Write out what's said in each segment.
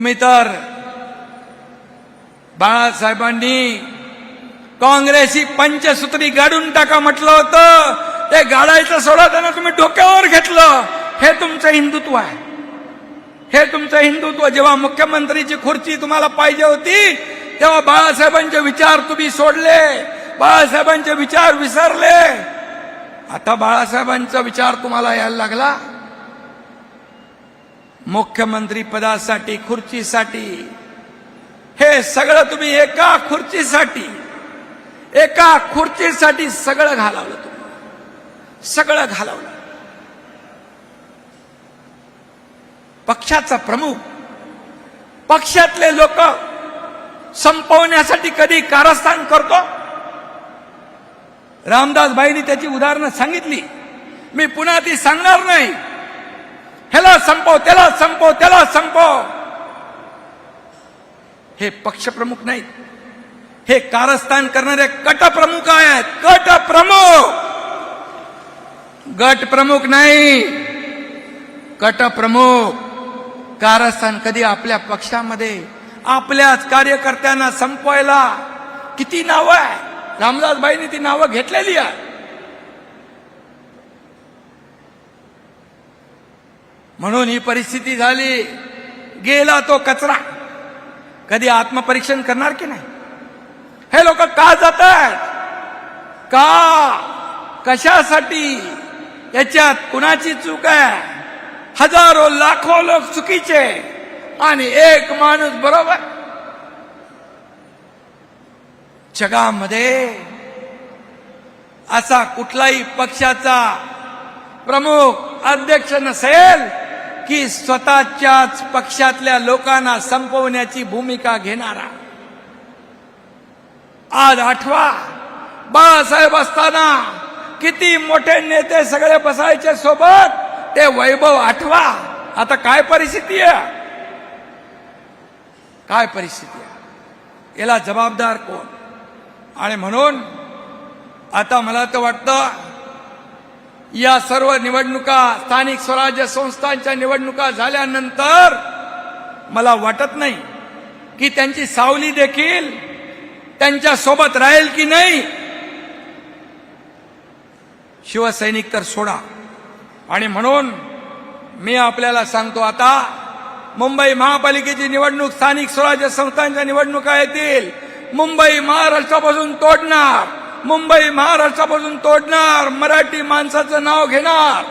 मी तर बाळासाहेबांनी काँग्रेसची पंचसूत्री गाडून टाका म्हटलं होतं, ते गाडायचं सोडा त्यांना तुम्ही डोक्यावर घेतलं. हे तुमचं हिंदुत्व आहे, हे तुमचं हिंदुत्व. जेव्हा मुख्यमंत्रीची खुर्ची तुम्हाला पाहिजे होती तेव्हा बाळासाहेबांचे विचार तुम्ही सोडले, बाळासाहेबांचे विचार विसरले. आता बाळासाहेबांचा विचार तुम्हाला यायला लागला. मुख्यमंत्री पदासाठी, खुर्चीसाठी, हे सगळं तुम्ही एका खुर्चीसाठी सगळं घालवलं, तुम्ही सगळं घालवलं. पक्षाचा प्रमुख, पक्षातले लोक संपवण्यासाठी कधी कारस्थान करतो. रामदासबाईंनी त्याची उदाहरणं सांगितली, मी पुन्हा ती सांगणार नाही. ह्याला संपव, त्याला संपव, त्याला संपव. हे पक्षप्रमुख नाहीत, हे कारस्थान करणारे गटप्रमुख आहेत. गटप्रमुख नाही, गटप्रमुख. कारस्थान कधी आपल्या पक्षामध्ये आपल्याच कार्यकर्त्यांना संपवायला किती नावं आहे. रामदासबाईंनी ती नावं घेतलेली आहे. म्हणून ही परिस्थिती झाली. गेला तो कचरा. कधी आत्मपरीक्षण करणार की नाही? हे लोक का जात आहेत, का, कशासाठी? याच्यात कुणाची चूक आहे? हजारो लाखो लोक चुकीचे आणि एक माणूस बरोबर. जगामध्ये असा कुठलाही पक्षाचा प्रमुख अध्यक्ष नसेल की स्वतःच्याच पक्षातल्या लोकांना संपवण्याची भूमिका घेणारा. आज आठवा, बाळासाहेब असताना किती मोठे नेते सगळे बसायचे सोबत, ते वैभव आठवा. आता काय परिस्थिती आहे, काय परिस्थिती आहे? याला जबाबदार कोण? आणि म्हणून आता मला तर वाटतं या सर्व निवडणुका, स्थानिक स्वराज्य संस्थांच्या निवडणुका झाल्यानंतर मला वाटत नाही की त्यांची सावली देखील त्यांच्या सोबत राहील की नाही. शिवसैनिक तर सोडा. आणि म्हणून मी आपल्याला सांगतो, आता मुंबई महापालिकेची निवडणूक, स्थानिक स्वराज्य संस्थांच्या निवडणुका येतील. मुंबई महाराष्ट्रापासून तोडणार, मुंबई महाराष्ट्रापासून तोडणार, मराठी माणसाचं नाव घेणार.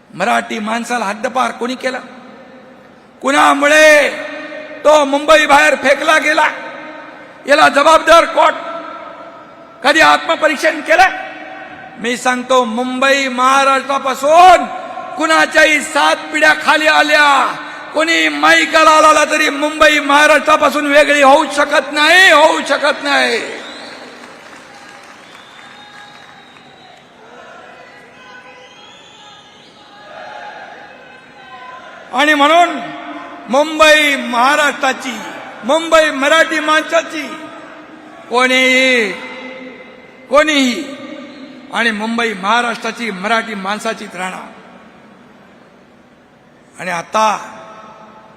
मराठी माणसाला हद्दपार कोणी केलं? कुणामुळे तो मुंबई बाहेर फेकला गेला? याला जबाबदार कोण? कधी आत्मपरीक्षण केलं? मी सांगतो, मुंबई महाराष्ट्रापासून कुणाच्याही 7 पिढ्या खाली आल्या, कोणी माईकाला आला तरी मुंबई महाराष्ट्रापासून वेगळी होऊ शकत नाही, होऊ शकत नाही. आणि म्हणून मुंबई महाराष्ट्राची, मुंबई मराठी माणसाची, कोणीही आणि मुंबई महाराष्ट्राची, मराठी माणसाचीच राहणार. आणि आता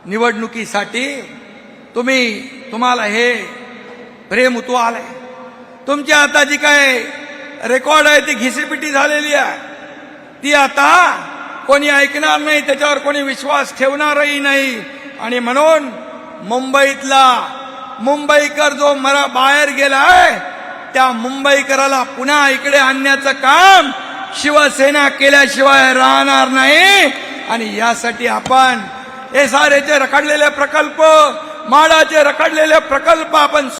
निवडणुकीसाठी तुम्हाला हे प्रेम उतू आलंय. तुमच्या आता जी काय रेकॉर्ड आहे ती घिसीपिटी झालेली आहे. ती आता कोणी ऐकणार नाही, त्याच्यावर कोणी विश्वास ठेवणारही नाही. आणि म्हणून मुंबईकर जो बाहेर गेलाय, त्या मुंबईकराला पुन्हा इकडे आणण्याचं काम शिवसेना केल्याशिवाय राहणार नाही. आणि यासाठी आपण SRAचे रखडलेले प्रकल्प, माडाचे रखडलेले प्रकल्प आपण